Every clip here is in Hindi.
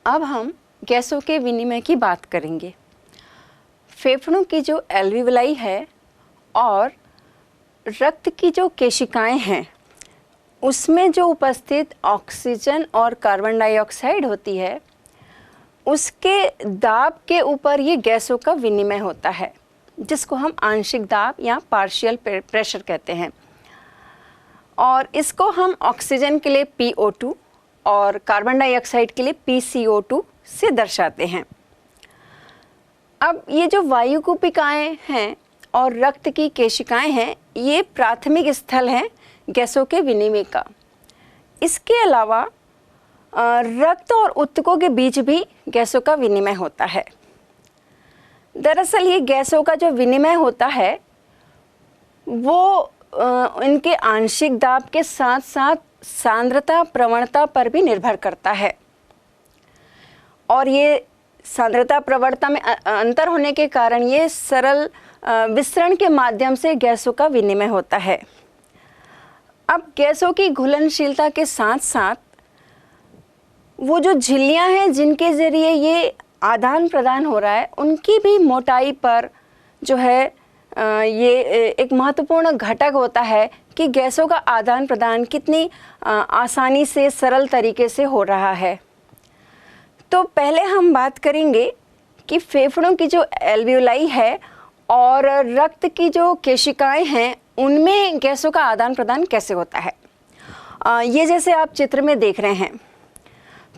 अब हम गैसों के विनिमय की बात करेंगे। फेफड़ों की जो एल्वियोलाई है और रक्त की जो केशिकाएं हैं उसमें जो उपस्थित ऑक्सीजन और कार्बन डाइऑक्साइड होती है उसके दाब के ऊपर ये गैसों का विनिमय होता है, जिसको हम आंशिक दाब या पार्शियल प्रेशर कहते हैं। और इसको हम ऑक्सीजन के लिए PO2 और कार्बन डाइऑक्साइड के लिए PCO2 से दर्शाते हैं। अब ये जो वायु कूपिकाएँ हैं और रक्त की केशिकाएं हैं, ये प्राथमिक स्थल हैं गैसों के विनिमय का। इसके अलावा रक्त और ऊतकों के बीच भी गैसों का विनिमय होता है। दरअसल ये गैसों का जो विनिमय होता है वो इनके आंशिक दाब के साथ साथ सांद्रता प्रवणता पर भी निर्भर करता है। और ये सांद्रता प्रवणता में अंतर होने के कारण ये सरल विसरण के माध्यम से गैसों का विनिमय होता है। अब गैसों की घुलनशीलता के साथ साथ वो जो झिल्लियां हैं जिनके ज़रिए ये आदान प्रदान हो रहा है, उनकी भी मोटाई पर जो है ये एक महत्वपूर्ण घटक होता है कि गैसों का आदान प्रदान कितनी आसानी से सरल तरीके से हो रहा है। तो पहले हम बात करेंगे कि फेफड़ों की जो एल्वियोलाई है और रक्त की जो केशिकाएं हैं उनमें गैसों का आदान प्रदान कैसे होता है। ये जैसे आप चित्र में देख रहे हैं,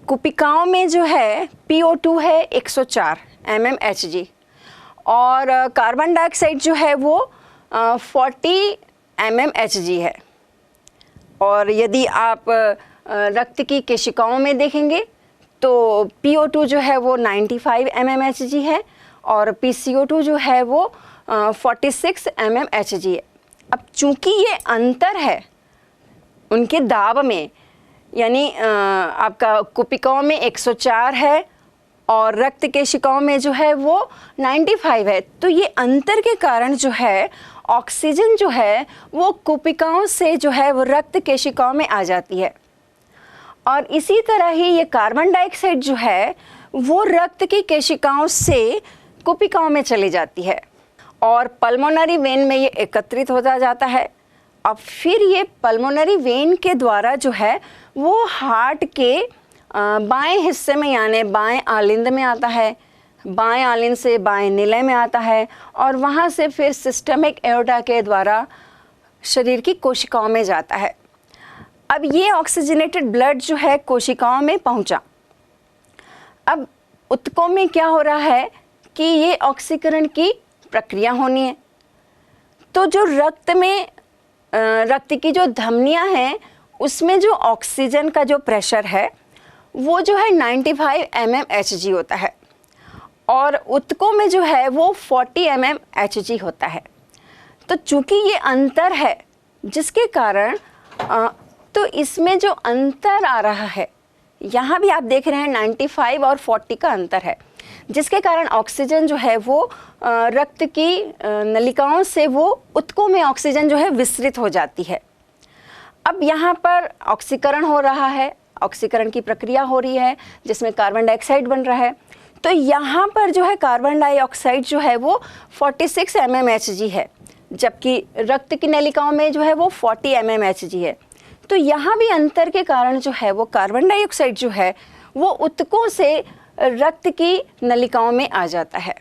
कुपिकाओं में जो है PO2 है 104 mmHg और कार्बन डाइऑक्साइड जो है वो 40 mmHg है। और यदि आप रक्त की केशिकाओं में देखेंगे तो PO2 जो है वो 95 mmHg है और PCO2 जो है वो 46 mmHg है। अब चूंकि ये अंतर है उनके दाब में, यानी आपका कुपिकाओं में 104 है और रक्त केशिकाओं में जो है वो 95 है, तो ये अंतर के कारण जो है ऑक्सीजन जो है वो कुपिकाओं से जो है वो रक्त केशिकाओं में आ जाती है। और इसी तरह ही ये कार्बन डाइऑक्साइड जो है वो रक्त की केशिकाओं से कुपिकाओं में चली जाती है और पल्मोनरी वेन में ये एकत्रित होता जाता है। अब फिर ये पल्मोनरी वेन के द्वारा जो है वो हार्ट के बाएं हिस्से में यानी बाएं आलिंद में आता है, बाएं आलिंद से बाएं निलय में आता है और वहाँ से फिर सिस्टमिक एओर्टा के द्वारा शरीर की कोशिकाओं में जाता है। अब ये ऑक्सीजनेटेड ब्लड जो है कोशिकाओं में पहुँचा। अब ऊतकों में क्या हो रहा है कि ये ऑक्सीकरण की प्रक्रिया होनी है, तो जो रक्त में रक्त की जो धमनियां हैं उसमें जो ऑक्सीजन का जो प्रेशर है वो जो है 95 mmHg होता है और ऊतकों में जो है वो 40 mmHg होता है। तो चूंकि ये अंतर है जिसके कारण तो इसमें जो अंतर आ रहा है, यहाँ भी आप देख रहे हैं 95 और 40 का अंतर है, जिसके कारण ऑक्सीजन जो है वो रक्त की नलिकाओं से वो ऊतकों में ऑक्सीजन जो है विसरित हो जाती है। अब यहाँ पर ऑक्सीकरण हो रहा है, ऑक्सीकरण की प्रक्रिया हो रही है जिसमें कार्बन डाइऑक्साइड बन रहा है। तो यहाँ पर जो है कार्बन डाइऑक्साइड जो है वो 46 mmHg है, जबकि रक्त की नलिकाओं में जो है वो 40 mmHg है। तो यहाँ भी अंतर के कारण जो है वो कार्बन डाइऑक्साइड जो है वो ऊतकों से रक्त की नलिकाओं में आ जाता है।